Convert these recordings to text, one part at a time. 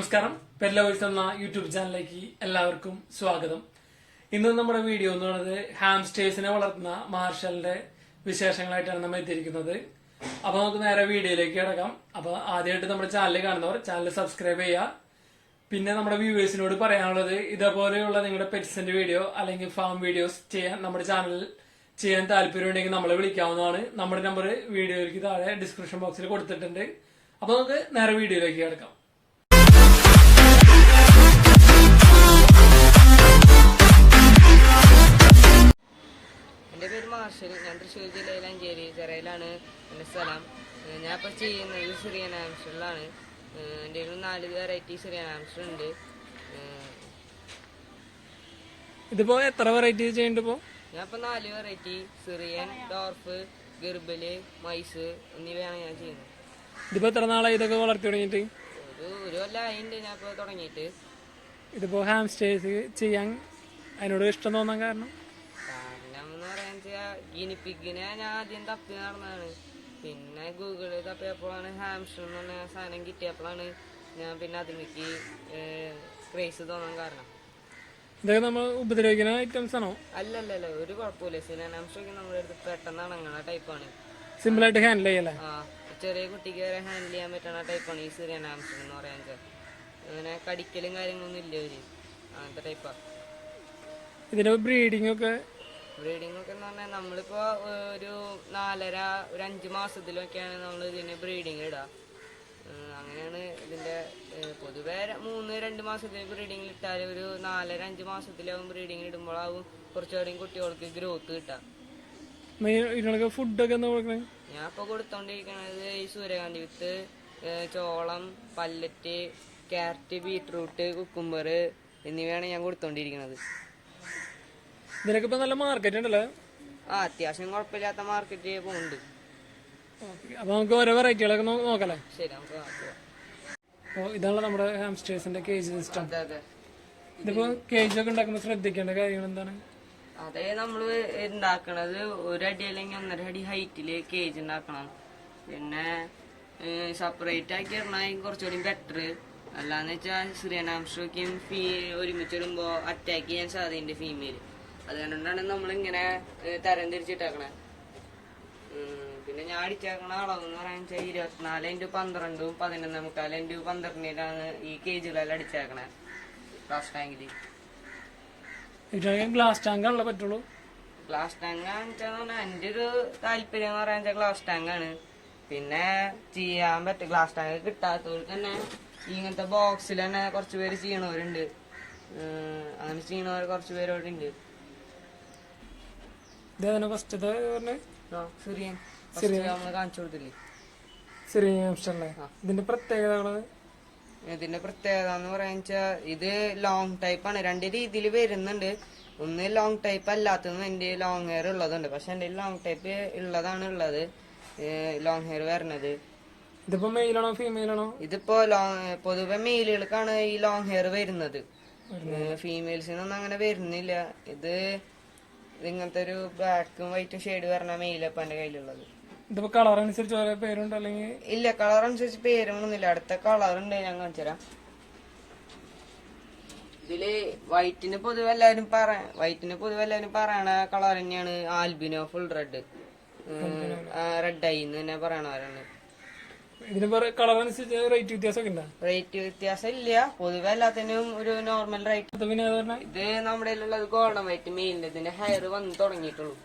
നമസ്കാരം, pet lovers എന്ന YouTube ചാനലിലേക്ക് എല്ലാവർക്കും സ്വാഗതം. ഇന്ന് നമ്മുടെ വീഡിയോ എന്ന് പറയുന്നത് ഹാംസ്റ്റേഴ്സിനെ വളർത്തുന്ന മാർഷലിന്റെ വിശേഷങ്ങളായിട്ടാണ് നമ്മൾ എത്തിയിരിക്കുന്നത്. അപ്പൊ നമുക്ക് നേരെ വീഡിയോയിലേക്ക് കിടക്കാം. അപ്പൊ ആദ്യമായിട്ട് നമ്മുടെ ചാനൽ കാണുന്നവർ ചാനൽ സബ്സ്ക്രൈബ് ചെയ്യുക. പിന്നെ നമ്മുടെ വ്യൂവേഴ്സിനോട് പറയാനുള്ളത്, ഇതേപോലെയുള്ള നിങ്ങളുടെ പെറ്റ്സിന്റെ വീഡിയോ അല്ലെങ്കിൽ ഫാം വീഡിയോസ് ചെയ്യാൻ നമ്മുടെ ചാനലിൽ ചെയ്യാൻ താല്പര്യമുണ്ടെങ്കിൽ നമ്മളെ വിളിക്കാവുന്നതാണ്. നമ്മുടെ നമ്പർ വീഡിയോയിലേക്ക് താഴെ ഡിസ്ക്രിപ്ഷൻ ബോക്സിൽ കൊടുത്തിട്ടുണ്ട്. അപ്പൊ നമുക്ക് നേരെ വീഡിയോയിലേക്ക് കിടക്കാം. എൻ്റെ പേര് മാർഷൽ. ഞാൻ തൃശ്ശൂർ ജില്ലയിലെ അഞ്ചേരി ചെറയിലാണ് എൻ്റെ സ്ഥലം. ഞാൻ ഇപ്പോൾ ചെയ്യുന്നത് സിറിയൻ ഹാംസ്റ്ററിലാണ്. എൻ്റെ ഒരു 4 വെറൈറ്റി സിറിയൻ ഹാംസ്റ്റർ ഉണ്ട്. ഇതിപ്പോ എത്ര വെറൈറ്റി ചെയ്യുന്നുണ്ട്? ഞാൻ ഇപ്പോൾ 4 വെറൈറ്റി സിറിയൻ, ഡോർഫ്, ഗിർബല്, മൈസ് എന്നിവയാണ് ഞാൻ ചെയ്യുന്നത്. ഇതിപ്പോ എത്ര നാളായി ഇതൊക്കെ വളർത്തി തുടങ്ങിയിട്ട്? ഒരു കൊല്ലമായിട്ടുണ്ട് ഞാൻ ഇപ്പോൾ തുടങ്ങിയിട്ട്. ഇതിപ്പോ ഹാംസ്റ്റേഴ്സ് ചെയ്യാൻ അതിനോട് ഇഷ്ടം തോന്നാൻ കാരണം എന്ന് പറയാന്ന് വെച്ചാൽ ഗിനിപ്പിഗിനെ ഞാൻ ആദ്യം തപ്പി നടന്നതാണ്. പിന്നെ ഗൂഗിളിൽ തപ്പിയപ്പോഴാണ് ഹാംസ്റ്റർ എന്ന് പറഞ്ഞ സാധനം കിട്ടിയപ്പോഴാണ് ഞാൻ പിന്നെ അതിലേക്ക് ക്രേസ് തോന്നാൻ കാരണം. ഇതൊക്കെ നമ്മൾ ഉപദ്രവിക്കുന്ന ഐറ്റംസ് ആണോ? അല്ലല്ല, ഒരു കുഴപ്പമില്ല. സിറിയൻ ഹാംസ്റ്റർ നമ്മുടെ അടുത്ത് പെട്ടെന്ന് അടങ്ങണ ടൈപ്പാണ്. സിമ്പിൾ ആയിട്ട് ഹാൻഡിൽ ചെയ്യല്ലേ? ചെറിയ കുട്ടിക്ക് വരെ ഹാൻഡിൽ ചെയ്യാൻ പറ്റുന്ന ടൈപ്പാണ് ഈ സിറിയൻ ഹാംസ്റ്റർ എന്ന് പറയാൻ വെച്ചാൽ. അങ്ങനെ കടിക്കലും കാര്യങ്ങളൊന്നും ഇല്ല ഒരു അങ്ങനത്തെ ടൈപ്പാണ്. ഇതിന്റെ ബ്രീഡിംഗ് ഒക്കെ എന്ന് പറഞ്ഞാൽ നമ്മളിപ്പോ ഒരു 5 മാസത്തിലൊക്കെയാണ് നമ്മൾ ഇതിന് ബ്രീഡിങ് ഇടുക. അങ്ങനെയാണ് ഇതിന്റെ പൊതുവെ 3-2 മാസത്തിൽ ബ്രീഡിങ് ഇട്ടാൽ ഒരു 4-5 മാസത്തിലാവും ബ്രീഡിങ് ഇടുമ്പോഴാവും കുറച്ചുകൂടെയും കുട്ടികൾക്ക് ഗ്രോത്ത് കിട്ടാം. ഫുഡൊക്കെ ഞാൻ ഇപ്പൊ കൊടുത്തോണ്ടിരിക്കണത് ഈ സൂര്യകാന്തി വിത്ത്, ചോളം, പല്ലറ്റ്, ക്യാരറ്റ്, ബീറ്റ്റൂട്ട്, കുക്കുംബർ എന്നിവയാണ് ഞാൻ കൊടുത്തോണ്ടിരിക്കുന്നത്. ഇതിനൊക്കെ ഇപ്പൊ നല്ല മാർക്കറ്റ് ഉണ്ടല്ലോ? അത്യാവശ്യം കുഴപ്പമില്ലാത്ത മാർക്കറ്റ് പോകുന്നുണ്ട്. അപ്പൊ നമുക്ക് ഓരോ വെറൈറ്റികളൊക്കെ നോക്കല്ലേ? ശരി, നമുക്ക് നോക്കാം. അപ്പൊ ഇതാണ് നമ്മുടെ ഹാംസ്റ്റേഴ്സിന്റെ കേജ് സിസ്റ്റം. ഇതിപ്പോ കേജ് ഒക്കെ ഉണ്ടാക്കുമ്പോ ശ്രദ്ധിക്കേണ്ട കാര്യങ്ങൾ എന്താണ്? അതേ നമ്മള് ഉണ്ടാക്കണത് 1 അടി അല്ലെങ്കിൽ 1.5 അടി ഹൈറ്റില് കേജ് ഉണ്ടാക്കണം. പിന്നെ സെപ്പറേറ്റ് ആക്കി ഇടണമെങ്കിൽ കുറച്ചുകൂടി ബെറ്റർ. അല്ലാന്ന് വെച്ചാൽ സിറിയൻ ഹാംസ്റ്ററൊക്കെയും ഒരുമിച്ചിടുമ്പോ അറ്റാക്ക് ചെയ്യാൻ സാധ്യതയുണ്ട് ഫീമെയിൽ. അതുകൊണ്ടാണ് നമ്മളിങ്ങനെ തരം തിരിച്ചിട്ടേക്കണേ. പിന്നെ ഞാൻ അടിച്ചേക്കണ അളവ് എന്ന് പറയാൻ വെച്ചാൽ 24x12 11.25x12 ഈ കേജുകളെല്ലാം അടിച്ചേക്കണേ ഗ്ലാസ് ടാങ്കില്. ഗ്ലാസ് ടാങ്ക് ആണല്ലോ പറ്റുള്ളൂ. ഗ്ലാസ് ടാങ്ക് വെച്ചാൽ എൻ്റെ ഒരു താല്പര്യം എന്ന് പറയാൻ വെച്ചാൽ ഗ്ലാസ് ടാങ്കാണ്. പിന്നെ ചെയ്യാൻ പറ്റും ഗ്ലാസ് ടാങ്ക് കിട്ടാത്തവർക്ക് തന്നെ ഇങ്ങനത്തെ ബോക്സിൽ തന്നെ കുറച്ച് പേര് ചെയ്യണവരുണ്ട്. അങ്ങനെ ചെയ്യണവർ കുറച്ച് പേരോട് ഉണ്ട്. നമ്മള് കാണിച്ചു കൊടുത്തില്ലേ ഇതിന്റെ പ്രത്യേകതകള്? ഇതിന്റെ പ്രത്യേകത എന്ന് പറയാന്ന് വെച്ചാൽ ഇത് ലോങ് ടൈപ്പ് ആണ്. 2 രീതിയിൽ വരുന്നുണ്ട്. ഒന്ന് ലോങ് ടൈപ്പ് അല്ലാത്തതും എന്റെ ലോങ് ഹെയർ ഉള്ളതുണ്ട്. പക്ഷെ എന്റെ ലോങ് ടൈപ്പ് ഉള്ളത് ലോങ് ഹെയർ വരണത്. ഇതിപ്പോ മെയിലാണോ ഫീമെയിലാണോ? ഇതിപ്പോ പൊതുവെ മെയിലുകൾക്കാണ് ഈ ലോങ് ഹെയർ വരുന്നത്. ഫീമെയിൽസിനൊന്നും അങ്ങനെ വരുന്നില്ല. ഇത് ഇങ്ങനത്തെ ഒരു ബ്ലാക്കും വൈറ്റും ഷെയ്ഡ് വരണ മെയിലപ്പ എന്റെ കയ്യിലുള്ളത്. ഇതിപ്പോ കളർ അനുസരിച്ച് ഓരോ പേരുണ്ടോ അല്ലെങ്കിൽ? ഇല്ല, കളർ അനുസരിച്ച് പേരൊന്നുമില്ല. അടുത്ത കളർ ഉണ്ട്, ഞാൻ കാണിച്ചുതരാം. ഇതില് വൈറ്റിന് പൊതുവെ എല്ലാവരും പറയണ കളർ തന്നെയാണ് albino full red. Red I എന്ന് തന്നെ പറയണവരാണ്. ഇതിന് കളർ അനുസരിച്ച് റേറ്റ് വ്യത്യാസം ഉണ്ടോ? റേറ്റ് വ്യത്യാസം ഇല്ല. പൊതുവെ എല്ലാത്തിനും ഒരു നോർമൽ റേറ്റ്. ഇത് നമ്മുടെ ഗോൾഡൻ വൈറ്റ് മെയിലിന്റെ ഇതിന്റെ ഹെയർ വന്ന് തുടങ്ങിയിട്ടുള്ളൂ.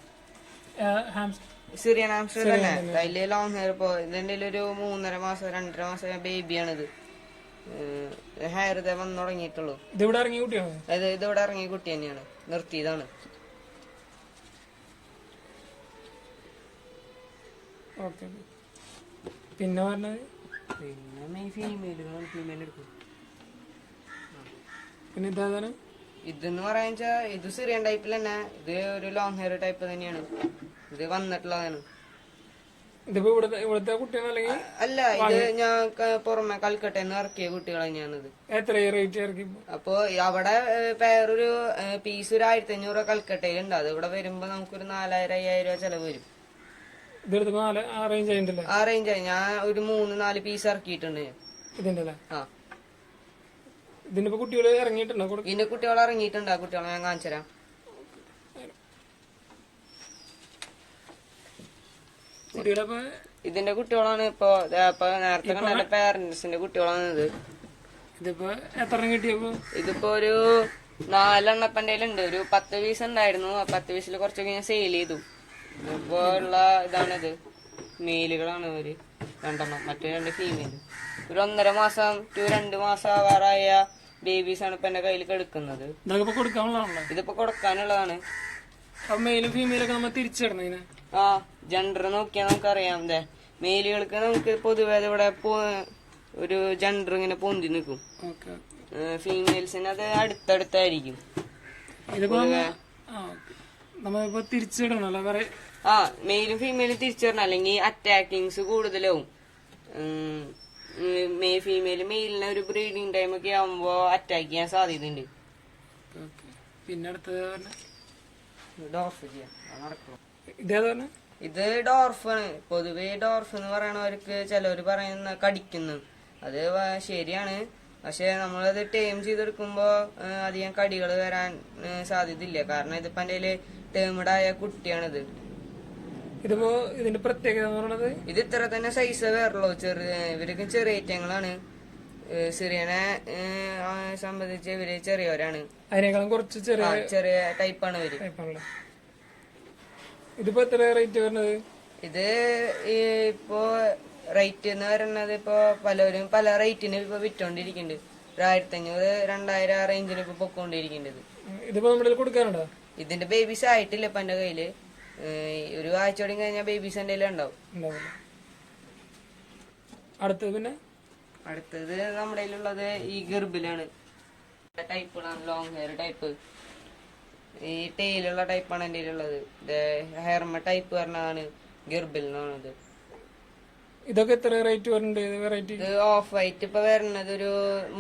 സിറിയൻ ഹാംസ്റ്റർ തന്നെ. അതില് ലോങ് ഹെയർ ഇപ്പൊ ഇതിന്റെ ഒരു 3.5 മാസം 2.5 മാസം ബേബിയാണിത്. ഹെയർ ഇതേ വന്ന് തുടങ്ങിയിട്ടുള്ളൂ. ഇതിവിടെ ഇറങ്ങിയ കുട്ടിയാണ്. അതായത് ഇതിവിടെ ഇറങ്ങിയ കുട്ടി തന്നെയാണ്, നിർത്തിയതാണ്. പിന്നെ പറഞ്ഞത് ഫീമെയിൽ എടുക്കും. പിന്നെ ഇതാണ് ഇതെന്ന് പറയാൻ വെച്ചാൽ ഇത് സിറിയൻ ടൈപ്പിൽ തന്നെ. ഇത് ഒരു ലോങ് ഹെയർ ടൈപ്പ് തന്നെയാണ്. ഇത് വന്നിട്ടുള്ളതാണ്. ഇതിപ്പോ ഇവിടുത്തെ കുട്ടിയാണ് അല്ലെങ്കിൽ? അല്ല, ഇത് ഞാൻ പുറമെ കൽക്കട്ടയിൽ ഇറക്കിയ കുട്ടികൾ തന്നെയാണിത്. എത്ര റേറ്റ് ഇറക്കി? അപ്പൊ അവിടെ പേരൊരു പീസ് ഒരു 1500 കൽക്കട്ടയിൽ ഉണ്ട്. അത് ഇവിടെ വരുമ്പോ നമുക്കൊരു 4000-5000 രൂപ ചെലവ് വരും. ആ റേഞ്ച് ആയി. ഞാൻ ഒരു 3-4 പീസ് ഇറക്കിയിട്ടുണ്ട്. ഇതിന്റെ ഇതിനിപ്പോ കുട്ടികള് ഇറങ്ങിയിട്ടുണ്ടോ? ഇതിന്റെ കുട്ടികൾ ഇറങ്ങിയിട്ടുണ്ട്. ആ കുട്ടികളെ ഞാൻ കാണിച്ചു തരാം. കുട്ടികളപ്പോ ഇതിന്റെ കുട്ടികളാണ് ഇപ്പൊ നേരത്തെ കണ്ട പേരന്റ്സിന്റെ കുട്ടികളാണ് ഇത്. ഇതിപ്പോ എത്ര കിട്ടിയപ്പോ? ഇതിപ്പോ ഒരു 4 എണ്ണപ്പന്റെ ഉണ്ട്. ഒരു 10 പീസ് ഉണ്ടായിരുന്നു. ആ 10 പീസിൽ കുറച്ചൊക്കെ ഞാൻ സെയിൽ ചെയ്തു. ഇപ്പൊ ഉള്ള ഇതാണിത്. മെയിലുകളാണ് ഇവര് 2 എണ്ണം, മറ്റേ 2 ഫീമെയിൽ. ഒരു 1.5 മാസം ടു 2 മാസം ആവാറായ ബേബീസ് ആണ് ഇപ്പൊ എന്റെ കയ്യിൽ കിടക്കുന്നത്. ഇതൊക്കെ കൊടുക്കാനുള്ളതാണല്ലോ. ഇതിപ്പോ കൊടുക്കാനുള്ളതാണ്. മെയിലും ഫീമെയിലൊക്കെ നമ്മൾ തിരിച്ചിടണ. ആ ജെൻഡർ നോക്കിയാൽ നമുക്കറിയാം. മെയിലുകൾക്ക് നമുക്ക് പൊതുവെ ഇവിടെ ഒരു ജെൻഡർ ഇങ്ങനെ പൊന്തി നിൽക്കും. ഫീമെയിൽസിന് അത് അടുത്തടുത്തായിരിക്കും. നമ്മളിപ്പോ തിരിച്ചിടണല്ലോ വേറെ. ആ മെയിലും ഫീമെയിലും തിരിച്ചിടണം, അല്ലെങ്കിൽ അറ്റാക്കിങ്സ് കൂടുതലാവും. മെയിലിനെ ഒരു ബ്രീഡിങ് ടൈം ഒക്കെ ആവുമ്പോ അറ്റാക്ക് ചെയ്യാൻ സാധ്യതയുണ്ട്. പിന്നെ അടുത്തത് ഡോർഫ് ഇത് ഡോർഫാണ്. പൊതുവെ ഡോർഫ് എന്ന് പറയണവർക്ക് ചിലവര് പറയുന്ന കടിക്കുന്നു. അത് ശരിയാണ്. പക്ഷെ നമ്മളത് ടേം ചെയ്തെടുക്കുമ്പോ അധികം കടികൾ വരാൻ സാധ്യതയില്ല. കാരണം ഇതിപ്പോ എന്റെ ടേമിഡായ കുട്ടിയാണിത്. ഇതിപ്പോ ഇതിന്റെ പ്രത്യേകത എന്ന് പറയുന്നത് ഇത് ഇത്ര തന്നെ സൈസ് വേറുള്ളൂ. ഇവർക്ക് ചെറിയ ഐറ്റങ്ങളാണ്. സിറിയനെ സംബന്ധിച്ച് ഇവര് ചെറിയവരാണ്. അതിനേക്കാളും കുറച്ച് ചെറിയ ടൈപ്പാണ് ഇവര്. ഇതിപ്പോ എത്ര റേറ്റ് വരുന്നത്? ഇത് ഇപ്പോ റേറ്റ് എന്ന് പറയുന്നത് ഇപ്പൊ പലരും പല റേറ്റിന് ഇപ്പൊ വിറ്റോണ്ടിരിക്കുന്നുണ്ട്. 1500 2000 ആ റേഞ്ചിന് ഇപ്പൊ പൊക്കോണ്ടിരിക്കുന്നുണ്ട്. ഇതിപ്പോ നമ്മുടെ കൊടുക്കാനുണ്ടോ? ഇതിന്റെ ബേബീസ് ആയിട്ടില്ല ഇപ്പൊ എന്റെ കയ്യില്. ഒരു ആഴ്ചയോടെ കഴിഞ്ഞാൽ ബേബീസ് എന്റെ ഉണ്ടാവും. അടുത്തത് നമ്മുടെ കയ്യിലുള്ളത് ഈ ഗർബിലാണ്. ടൈപ്പുകളാണ് ലോങ് ഹെയർ ടൈപ്പ്. ഈ ടെയിലുള്ള ടൈപ്പാണ് എന്റെ കയ്യിലുള്ളത്. ഹെയർമ ടൈപ്പ് പറഞ്ഞതാണ് ഗർബിൽ എന്നാണത്. ഇതൊക്കെ എത്ര റേറ്റ് വരുന്നുണ്ട്? ഇത് ഓഫ് വൈറ്റ് ഇപ്പൊ വരുന്നത് ഒരു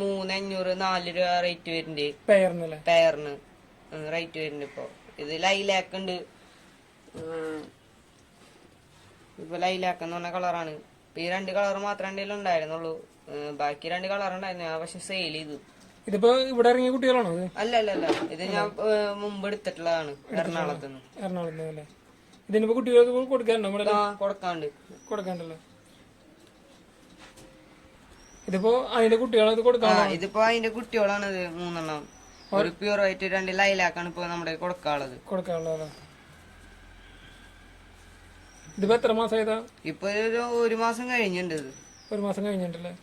3500 4 രൂപ റേറ്റ് വരുന്നുണ്ട്. പെയറിന് റേറ്റ് വരുന്നുണ്ട്. ഇപ്പൊ ഇത് ലൈലാക്ക് ഉണ്ട്. ഇപ്പൊ ലൈലാക്ക് എന്ന് പറഞ്ഞ കളറാണ്. ഇപ്പൊ ഈ 2 കളർ മാത്രമേ എന്റെ ഉണ്ടായിരുന്നുള്ളൂ. ബാക്കി 2 കളർ ഉണ്ടായിരുന്നു, പക്ഷെ സെയിൽ ചെയ്തു. ഇതിപ്പോ ഇവിടെ ഇറങ്ങിയ കുട്ടികളാണോ? അല്ല, ഇത് ഞാൻ മുമ്പ് എടുത്തിട്ടുള്ളതാണ് എറണാകുളത്ത്. ഇതിനിപ്പോ കുട്ടികൾക്ക് കൊടുക്കാണ്ടല്ലോ. ഇതിപ്പോ അതിന്റെ കുട്ടികളെ കൊടുക്കാം. ഇതിപ്പോ അതിന്റെ കുട്ടികളാണ് ഇത് 3 എണ്ണം. ഒരു പ്യൂർ ആയിട്ട് 2 ലൈലാക്കാണ് ഇപ്പൊ നമ്മുടെ കൊടുക്കാനുള്ളത്. ഇതിപ്പോ എത്ര മാസം? ഇപ്പൊ ഒരു മാസം കഴിഞ്ഞിട്ടുണ്ട്. ഇത് 1 മാസം കഴിഞ്ഞിട്ടല്ലേ?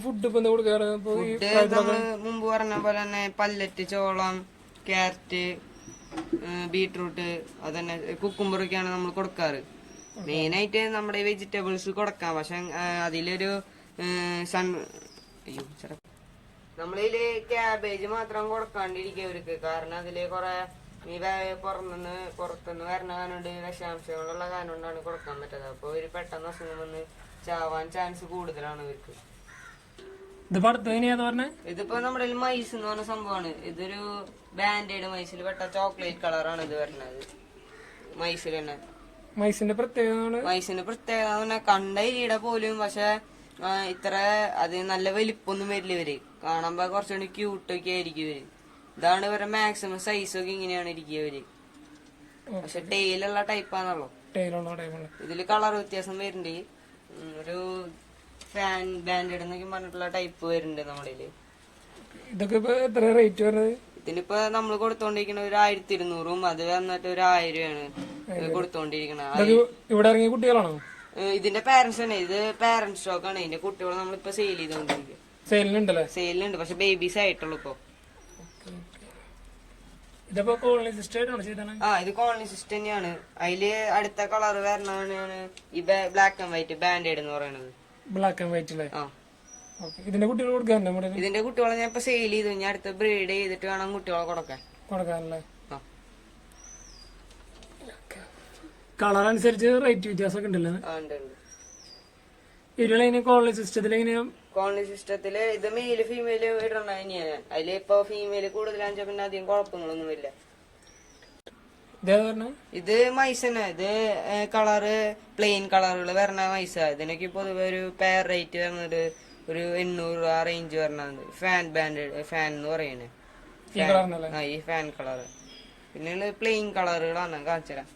ഫുഡ് ഇപ്പൊ എന്താ കൊടുക്കാറ്? മുമ്പ് പറഞ്ഞ പോലെ തന്നെ പല്ലറ്റ്, ചോളം, ക്യാരറ്റ്, ബീട്രൂട്ട്, അതന്നെ കുക്കുംബറൊക്കെയാണ് നമ്മൾ കൊടുക്കാറ്. മെയിനായിട്ട് നമ്മുടെ വെജിറ്റബിൾസ് കൊടുക്കാം. പക്ഷെ അതിലൊരു നമ്മളിതില് ക്യാബേജ് മാത്രം കൊടുക്കാണ്ടിരിക്കുക അവർക്ക്. കാരണം അതില് കൊറേ പുറത്തുനിന്ന് വരണ കാരണമുണ്ട്, വിഷാംശങ്ങളുള്ള കാരണം കൊണ്ടാണ് കൊടുക്കാൻ പറ്റത്. അപ്പൊ ഇവര് പെട്ടെന്ന് അസുഖം വന്ന് ചാവാൻ ചാൻസ് കൂടുതലാണ് ഇവർക്ക്. ഇതിപ്പോ നമ്മുടെ മൈസ് എന്ന് പറഞ്ഞ സംഭവമാണ്. ഇതൊരു ബാൻഡേഡ് മൈസിൽ പെട്ട ചോക്ലേറ്റ് കളറാണ് ഇത് വരുന്നത്. മൈസിൽ തന്നെ മൈസിന്റെ പ്രത്യേകത കണ്ട ഇരിയുടെ പോലും. പക്ഷെ ഇത്ര അത് നല്ല വലിപ്പൊന്നും വരില്ല. ഇവര് കാണുമ്പോ കുറച്ചുകൂടി ക്യൂട്ടൊക്കെ ആയിരിക്കും ഇവര്. ഇതാണ് ഇവരുടെ മാക്സിമം സൈസൊക്കെ ഇങ്ങനെയാണ് ഇരിക്കുക ഇവര്. പക്ഷെ ടെയിലുള്ള ടൈപ്പാണല്ലോ. ഇതില് കളർ വ്യത്യാസം വരുന്നുണ്ട്. ഒരു ഫാൻ ബാൻഡഡ് എന്നൊക്കെ പറഞ്ഞിട്ടുള്ള ടൈപ്പ് വരുന്നുണ്ട് നമ്മുടെ. ഇതൊക്കെ എത്ര റേറ്റ് വരുന്നത്? ഇതിനിപ്പോ നമ്മൾ കൊടുത്തോണ്ടിരിക്കണ ഒരു 1200, അത് വന്നിട്ട് ഒരു 1000 ആണ് കൊടുത്തോണ്ടിരിക്കണത്. ഇവിടെ ഇറങ്ങിയ കുട്ടികളാണോ? ഇതിന്റെ പാരന്റ്സ് തന്നെ. ഇത് പാരന്റ് സ്റ്റോക്ക് ആണ്. ഇതിന്റെ കുട്ടികൾ നമ്മളിപ്പോ സെയിൽ ചെയ്തോണ്ടിരിക്കുക. സെയിലുണ്ട്, പക്ഷെ ബേബീസ് ആയിട്ടുള്ളൂ ഇപ്പൊ. ഇത് കോളനി സിസ്റ്റം തന്നെയാണ്. അതില് അടുത്ത കളർ വരണതാണ് ഈ ബ്ലാക്ക് ആൻഡ് വൈറ്റ് ബാൻഡേഡ് എന്ന് പറയുന്നത്. ബ്ലാക്ക് ആൻഡ് വൈറ്റ് അല്ലേ? ഇതിന്റെ കുട്ടികൾ കൊടുക്കാറുണ്ട്? ഇതിന്റെ കുട്ടികളെ ഞാൻ ഇപ്പൊ സെയിൽ ചെയ്തു. ഞാൻ അടുത്ത ബ്രീഡ് ചെയ്തിട്ട് വേണം കുട്ടികളെ കൊടുക്കാനല്ലേ. കളർ അനുസരിച്ച് റേറ്റ് വ്യത്യാസമൊക്കെ ഉണ്ടല്ലോ. കോളനി സിസ്റ്റത്തില് ഇത് മെയില് ഫീമെയില് ഇടണ തന്നെയാണ്. അതില് ഇപ്പൊ ഫീമെയില് കൂടുതലാണെന്ന് പിന്നെ അധികം കുഴപ്പങ്ങളൊന്നും ഇല്ല. ഇതേതാ പറഞ്ഞ? ഇത് മൈസ് തന്നെ. ഇത് കളറ് പ്ലെയിൻ കളറുകൾ വരണ മൈസ. ഇതിനൊക്കെ പൊതുവെ ഒരു പെയർ റേറ്റ് വരുന്നത് ഒരു 800 രൂപ റേഞ്ച് വരണത്. ഫാൻ ബാൻഡ് ഫാൻ എന്ന് പറയുന്നത് ഈ ഫാൻ കളർ. പിന്നെ പ്ലെയിൻ കളറുകളാണ് കാണിച്ചുതരാം.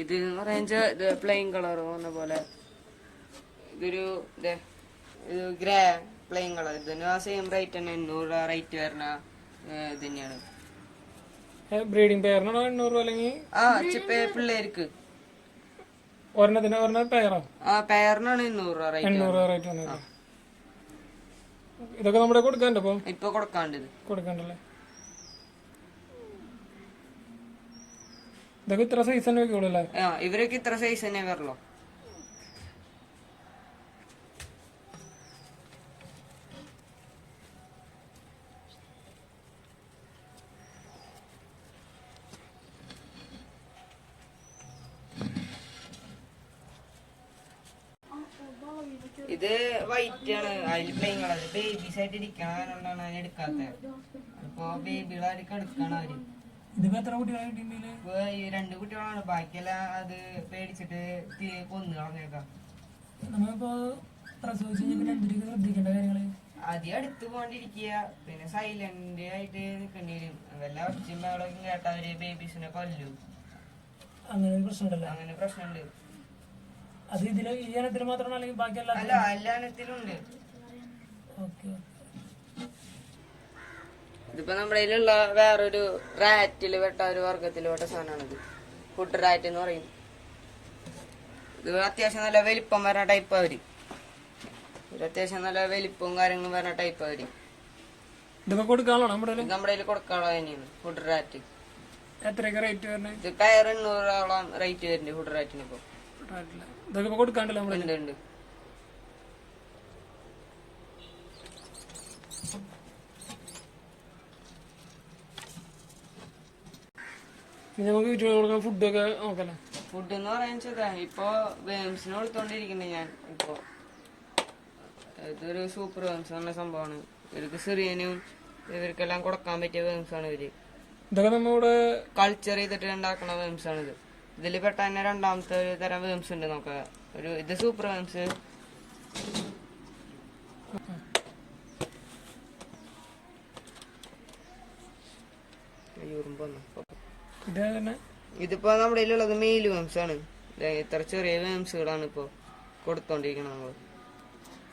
ഇത് പറയുക ഇത് പ്ലെയിൻ കളർ വന്ന പോലെ ഇതൊരു ഇത് ഗ്രേ പ്ലെയിൻ കളർ. ഇതിന് ആ സെയിം റേറ്റ് തന്നെ 800 രൂപ റേറ്റ് വരുന്ന ഇത് തന്നെയാണ്. ബ്രീഡിംഗ് പെയറിനാണോ 800 രൂപ അല്ലെങ്കിൽ പിള്ളേർക്ക് ഒരെണ്ണത്തിന് ഒരെണ്ണം പെയറോ? ആ പെയറിനാണ് 800 രൂപ റേറ്റ്. 800 രൂപ റേറ്റ് വന്നത്. ഇതൊക്കെ നമ്മുടെ കൊടുക്കാണ്ട് ഇപ്പൊ കൊടുക്കാണ്ട് കൊടുക്കണ്ടല്ലേ? ഇതൊക്കെ ഇത്ര സൈസ് തന്നെ വെക്കുള്ളൂ അല്ലേ? ഇവരൊക്കെ ഇത്ര സൈസ് തന്നെ വരല്ലോ. ഇത് വൈറ്റ് ആണ്. അതിൽ പ്ലെയിൻ കളർ ബേബീസ് ആയിട്ട് ഇരിക്കണതാണ് അതിന് എടുക്കാത്തത്. അപ്പൊ ബേബികളായിരിക്കും എടുക്കണം അവര്. ഇതിപ്പോ എത്ര കുട്ടികളെ കിട്ടിയിട്ടുണ്ടെങ്കിൽ? ഈ 2 കുട്ടികളാണ്. ബാക്കിയെല്ലാം അത് പേടിച്ചിട്ട് കൊന്നു കളഞ്ഞേക്കാം. നമ്മളിപ്പോ പ്രസവിച്ച് എന്തൊക്കെ ശ്രദ്ധിക്കേണ്ട കാര്യങ്ങള്? ആദ്യം അടുത്ത് പോണ്ടിരിക്കുക. പിന്നെ സൈലന്റ് ആയിട്ട് നിക്കേണ്ടി വരും. വല്ല ഒച്ചയും ബഹളമൊക്കെ കേട്ടാ അവര് ബേബീസിനെ കൊല്ലും. അങ്ങനെ പ്രശ്നമുണ്ടല്ലോ. അങ്ങനെ പ്രശ്നമുണ്ട്. അത് ഇതില് ഈ ഇനത്തിൽ മാത്രമാണോ അല്ലെങ്കിൽ ബാക്കി എല്ലാ ഇനത്തിലും ഉണ്ട്. ഇതിപ്പോ നമ്മുടെ കയ്യിലുള്ള വേറൊരു റാറ്റില് പെട്ട ഒരു വർഗത്തിൽ പെട്ട സാധനമാണിത്. ഫുഡ് റാറ്റ് എന്ന് പറയും. ഇത് അത്യാവശ്യം നല്ല വലിപ്പം വരുന്ന ടൈപ്പ് അവര്. അത്യാവശ്യം നല്ല വലിപ്പവും കാര്യങ്ങളും വരുന്ന ടൈപ്പ് അവര്. ഇതൊക്കെ കൊടുക്കാണോ നമ്മുടെ കയ്യിൽ കൊടുക്കാനുള്ള തന്നെയാണ് ഫുഡ് റാറ്റ്. എത്രയൊക്കെ റേറ്റ് വരുന്നത്? ഇത് പെയർ 800 രൂപയോളം റേറ്റ് വരുന്നുണ്ട് ഫുഡ് റാറ്റിന്. ഇപ്പൊ ഇതൊക്കെ കൊടുക്കാണ്ടല്ലോ ഉണ്ട്. നമുക്ക് വീട്ടിൽ ഫുഡൊക്കെ നോക്കല്ലേ? ഫുഡ് എന്ന് പറയാ ഇപ്പൊ വേംസിന് കൊടുത്തോണ്ടിരിക്കണ്ടേ ഞാൻ. ഇപ്പൊ ഇതൊരു സൂപ്പർ വേംസ് എന്ന സംഭവമാണ്. ഇവർക്ക് സിറിയനും ഇവർക്കെല്ലാം കൊടുക്കാൻ പറ്റിയ വേംസ് ആണ് ഇവര്. ഇതൊക്കെ നമ്മളിവിടെ കൾച്ചർ ചെയ്തിട്ട് ഉണ്ടാക്കുന്ന വേംസ് ആണിത്. ഇതിൽ പെട്ട തന്നെ രണ്ടാമത്തെ ഒരു തരം വേംസ് ഉണ്ട്. നോക്കുക ഇത് സൂപ്പർ വേംസ്. ഇതിപ്പോ നമ്മുടെ കയ്യിലുള്ളത് മെയിൽ വേംസ് ആണ്. ഇത്ര ചെറിയ വേംസുകളാണ് ഇപ്പൊ കൊടുത്തോണ്ടിരിക്കണത് നമ്മള്.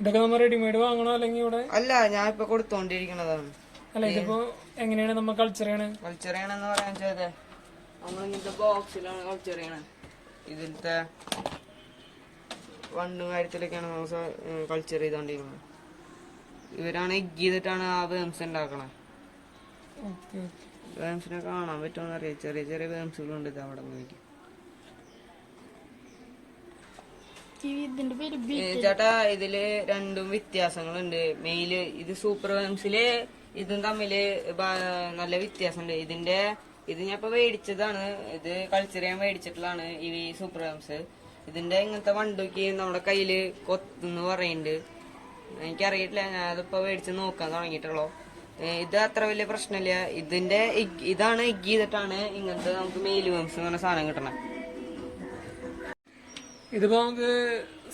ഇതൊക്കെ നമ്മൾ റെഡിമെയ്ഡ് വാങ്ങണോ അല്ലെങ്കിൽ ഇവിടെ? അല്ല, ഞാൻ ഇപ്പൊ കൊടുത്തോണ്ടിരിക്കണതാണ്. അല്ല, ഇതിപ്പോ എങ്ങനെയാണ് നമ്മൾ കൾച്ചർ ചെയ്യണെന്ന് പറയാൻ വെച്ചാൽ നമ്മളിങ്ങനത്തെ ബോക്സിലാണ് കൾച്ചർ ചെയ്യണത്. ഇതിലത്തെ വണ്ണും കാര്യത്തിലൊക്കെയാണ് നമ്മൾ കൾച്ചർ ചെയ്തോണ്ടിരിക്കുന്നത്. ഇവരാണ് എഗ് ചെയ്തിട്ടാണ് ആ വേംസ് ഉണ്ടാക്കണത്. വേംസിനെ കാണാൻ പറ്റുമെന്ന് അറിയാം. ചെറിയ ചെറിയ വേംസുകളുണ്ട് ഇത് അവിടെ നോക്കി. ചേട്ടാ, ഇതില് രണ്ടും വ്യത്യാസങ്ങളുണ്ട്. മെയില് ഇത് സൂപ്പർ വേംസില് ഇതും തമ്മില് നല്ല വ്യത്യാസമുണ്ട്. ഇത് ഞാൻ ഇപ്പൊ മേടിച്ചതാണ്. ഇത് കൾച്ചർ ചെയ്യാൻ മേടിച്ചിട്ടുള്ളതാണ് ഈ സൂപ്പർ വേംസ്. ഇതിന്റെ ഇങ്ങനത്തെ വണ്ടുക്ക് നമ്മുടെ കയ്യില് കൊത്തെന്ന് പറയുന്നുണ്ട്. എനിക്കറിയിട്ടില്ല, ഞാൻ അതിപ്പോ മേടിച്ച് നോക്കാൻ തുടങ്ങിയിട്ടുള്ളൂ. ഇത് അത്ര വലിയ പ്രശ്നമില്ല. ഇതാണ് എഗ് ചെയ്തിട്ടാണ് ഇങ്ങനത്തെ നമുക്ക് മെയിൽ വേംസ് എന്ന് പറഞ്ഞ സാധനം കിട്ടണം. ഇതിപ്പോ നമുക്ക്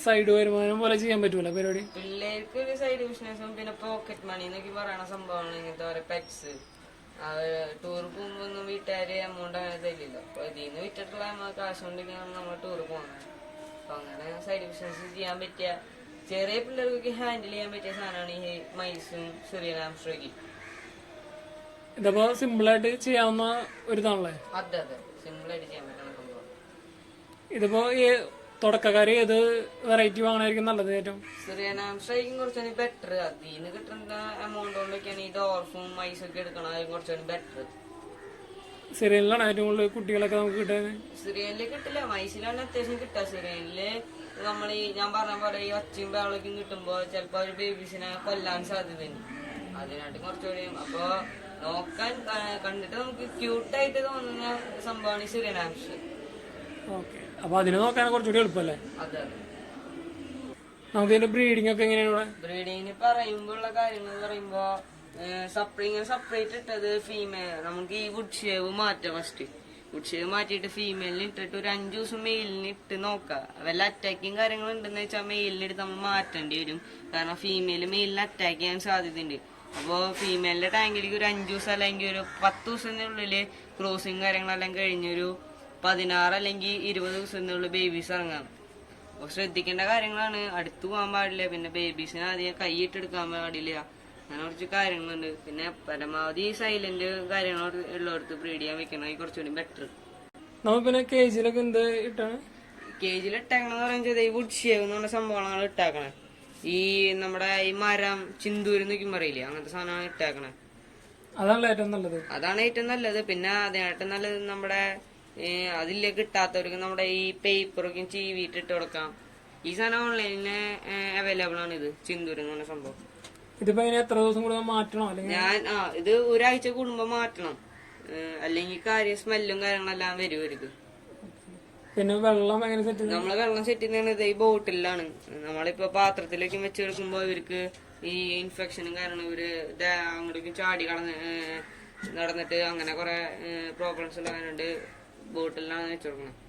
സൈഡ് വരുമാനം പോലെ ചെയ്യാൻ പറ്റൂല പരിപാടി. പിള്ളേർക്ക് ഒരു സൈഡ് ബിസിനസ്സും പിന്നെ പോക്കറ്റ് മണി എന്നൊക്കെ പറയണ സംഭവമാണ് ഇങ്ങനത്തെ ഓരോ പെറ്റ്സ്. ടൂർ പോകുമ്പോ ഒന്നും വീട്ടുകാര് എമൗണ്ട് അങ്ങനെ തരില്ല. അപ്പൊ ഇതിന്ന് വിറ്റിട്ടുള്ള കാശ് കൊണ്ടിരിക്കണം നമ്മൾ ടൂർ പോകുന്നത്. അപ്പൊ അങ്ങനെ സൈഡ് ബിസിനസ് ചെയ്യാൻ പറ്റിയ ചെറിയ പിള്ളേർക്ക് ഹാൻഡിൽ ചെയ്യാൻ പറ്റിയ സാധനമാണ് ഈ മൈസും സിറിയൻ ഹാംസ്റ്ററും. ഇതിപ്പോ സിമ്പിൾ ആയിട്ട് ചെയ്യാവുന്ന ഒരു ഇതാണല്ലേ? അതെ, സിമ്പിൾ ആയിട്ട് ചെയ്യാൻ പറ്റുന്ന സംഭവം. ഇതിപ്പോ തുടക്കക്കാര് ഏത് വെറൈറ്റി വാങ്ങണായിരിക്കും നല്ലത്? ഏറ്റവും സിറിയൻ ഹാംസ്റ്ററായിരിക്കും കുറച്ചുകൂടി ബെറ്റർ. അതിന്ന് കിട്ടുന്ന എമൗണ്ട് കൊണ്ടൊക്കെയാണ് ഈ ഡോർഫും മൈസൊക്കെ എടുക്കണത് കുറച്ചുകൂടി ബെറ്റർ. സിറിയനിലാണ് ഏറ്റവും കൂടുതൽ കുട്ടികളൊക്കെ നമുക്ക് കിട്ടുന്നത്. സിറിയനില് കിട്ടില്ല, മൈസിലാണ് അത്യാവശ്യം കിട്ടുക. സിറിയനില് നമ്മൾ ഞാൻ പറഞ്ഞ പോലെ ഈ ഒച്ചയും ബഹളൊക്കെ കിട്ടുമ്പോ ചിലപ്പോ ഒരു ബേബീസിനെ കൊല്ലാൻ സാധ്യതയുണ്ട്. അതിനായിട്ട് കുറച്ചുകൂടി അപ്പൊ നോക്കാൻ കണ്ടിട്ട് നമുക്ക് ക്യൂട്ടായിട്ട് തോന്നുന്ന സംഭവമാണ് ഈ സിറിയൻ ഹാംസ്റ്റർ. ഓക്കെ, അപ്പൊ അതിനെ നോക്കാൻ കുറച്ചുകൂടി എളുപ്പമല്ലേ? അതെ. നമുക്ക് ഇതിന്റെ ബ്രീഡിംഗ് ഒക്കെ എങ്ങനെയാണ്? ബ്രീഡിങ്ങിന് പറയുമ്പോഴുള്ള കാര്യങ്ങൾ പറയുമ്പോ ഇങ്ങനെ സെപ്പറേറ്റ് ഇട്ടത് ഫീമെയിൽ. നമുക്ക് ഈ വുഡ് ഷേവ് മാറ്റാം. ഫസ്റ്റ് വുഡ് ഷേവ് മാറ്റിയിട്ട് ഫീമെയിലിന് ഇട്ടിട്ട് ഒരു 5 ദിവസം മെയിലിന് ഇട്ട് നോക്കാം. വല്ല അറ്റാക്കിങ് കാര്യങ്ങൾ ഉണ്ടെന്ന് വെച്ചാൽ മെയിലിന് എടുത്ത് നമ്മൾ മാറ്റേണ്ടി വരും. കാരണം മെയിലിനെ അറ്റാക്ക് ചെയ്യാൻ സാധ്യതയുണ്ട്. അപ്പോൾ ഫീമെയിലിന്റെ ടാങ്കിലേക്ക് ഒരു 5 ദിവസം അല്ലെങ്കിൽ ഒരു 10 ദിവസത്തിനുള്ളിൽ ക്രോസിങ് കാര്യങ്ങളെല്ലാം കഴിഞ്ഞൊരു 16 അല്ലെങ്കിൽ 20 ദിവസത്തിനുള്ളിൽ ബേബീസ് ഇറങ്ങാം. അപ്പോൾ ശ്രദ്ധിക്കേണ്ട കാര്യങ്ങളാണ്. അടുത്ത് പോകാൻ പാടില്ല. പിന്നെ ബേബീസിനെ ആദ്യം കൈയിട്ടെടുക്കാൻ പാടില്ല. അങ്ങനെ കുറച്ച് കാര്യങ്ങളുണ്ട്. പിന്നെ പരമാവധി സൈലന്റ് കാര്യങ്ങൾ ഉള്ളവർക്ക് ബ്രീഡ് ചെയ്യാൻ വെക്കണമെങ്കിൽ കുറച്ചുകൂടി ബെറ്റർ. നമുക്ക് പിന്നെ കേജിലൊക്കെ എന്ത് ഇട്ടാണ്? കേജിൽ ഇട്ടേക്കണെന്ന് പറയുന്നത് ഈ വുഡ് ഷേവ് എന്ന് പറഞ്ഞ സംഭവങ്ങളാണ് ഇട്ടേക്കണേ. ഈ നമ്മുടെ ഈ മരം ചിന്തൂര് നിൽക്കും പറയില്ലേ, അങ്ങനത്തെ സാധനമാണ് ഇട്ടേക്കണേ. അതാണല്ലോ ഏറ്റവും നല്ലത്. അതാണ് ഏറ്റവും നല്ലത്. പിന്നെ അതിനായിട്ട് നല്ലത് നമ്മുടെ അതിലേക്ക് ഇട്ടാത്തവർക്ക് നമ്മുടെ ഈ പേപ്പറൊക്കെ ചീവിട്ട് ഇട്ട് കൊടുക്കാം. ഈ സാധനം ഓൺലൈനിൽ അവൈലബിൾ ആണ്. ഇത് ചിന്തൂര് എന്ന് പറഞ്ഞ സംഭവം. ഇതിപ്പോ എത്ര ദിവസം കൂടെ മാറ്റണോ? അല്ലെങ്കിൽ ഇത് ഒരാഴ്ച കൂടുമ്പോ മാറ്റണം. അല്ലെങ്കിൽ കാര്യം സ്മെല്ലും കാര്യങ്ങളെല്ലാം വരും ഇവർക്ക്. പിന്നെ വെള്ളം എങ്ങനെ സെറ്റ്? നമ്മള് വെള്ളം സെറ്റ് ചെയ്യുന്നത് ഈ ബോട്ടിലാണ്. നമ്മളിപ്പോ പാത്രത്തിലേക്ക് വെച്ച് കൊടുക്കുമ്പോ ഇവർക്ക് ഈ ഇൻഫെക്ഷനും കാരണം ഇവര് അങ്ങോട്ടേക്കും ചാടി നടന്നിട്ട് അങ്ങനെ കുറെ പ്രോബ്ലംസ് ഉള്ളതുകൊണ്ട് ബോട്ടിലാണ് വെച്ച് കൊടുക്കുന്നത്.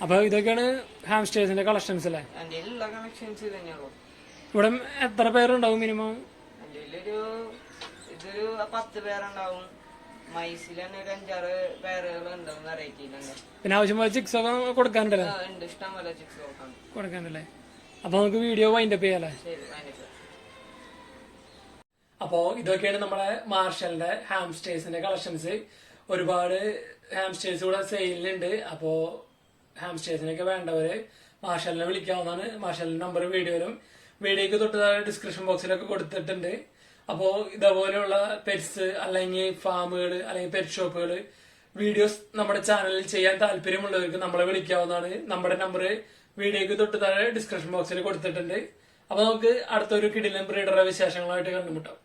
അപ്പൊ ഇതൊക്കെയാണ് ഹാംസ്റ്റേഴ്സിന്റെ കളക്ഷൻസ് അല്ലേ? എന്റെ ഉള്ള കണക്ഷൻസ് തന്നെയുള്ളൂ. ഇവിടെ എത്ര പേരുണ്ടാവും മിനിമം? എന്റെ ഇതൊരു 10 പേരുണ്ടാവും. മൈസിൽ തന്നെ ഒരു 5-6 പേരുകൾ ഉണ്ടാവും വെറൈറ്റിയിലുണ്ട്. പിന്നെ ആവശ്യമായ ചിക്സ് ഒക്കെ കൊടുക്കാനുണ്ടല്ലേ? ഉണ്ട്, ഇഷ്ടം പോലെ ചിക്സ് കൊടുക്കാനുണ്ടല്ലേ? അപ്പൊ നമുക്ക് വീഡിയോ വൈൻഡപ്പ് ചെയ്യാല്ലേ? അപ്പോ ഇതൊക്കെയാണ് നമ്മുടെ മാർഷലിന്റെ ഹാംസ്റ്റേഴ്സിന്റെ കളക്ഷൻസ്. ഒരുപാട് ഹാംസ്റ്റേഴ്സ് കൂടെ സെയിലുണ്ട്. അപ്പോ ഹാംസ്റ്റേഴ്സിനൊക്കെ വേണ്ടവര് മാർഷലിനെ വിളിക്കാവുന്നതാണ്. മാർഷലിന്റെ നമ്പർ വീഡിയോക്ക് തൊട്ട് താഴെ ഡിസ്ക്രിപ്ഷൻ ബോക്സിലൊക്കെ കൊടുത്തിട്ടുണ്ട്. അപ്പോ ഇതേപോലെയുള്ള പെറ്റ്സ് അല്ലെങ്കിൽ ഫാമുകൾ അല്ലെങ്കിൽ പെറ്റ് ഷോപ്പുകൾ വീഡിയോസ് നമ്മുടെ ചാനലിൽ ചെയ്യാൻ താല്പര്യമുള്ളവർക്ക് നമ്മളെ വിളിക്കാവുന്നതാണ്. നമ്മുടെ നമ്പർ വീഡിയോക്ക് തൊട്ട് താഴെ ഡിസ്ക്രിപ്ഷൻ ബോക്സിൽ കൊടുത്തിട്ടുണ്ട്. അപ്പൊ നമുക്ക് അടുത്തൊരു കിടിലൻ ബ്രീഡറുടെ വിശേഷങ്ങളായിട്ട് കണ്ടുമുട്ടാം.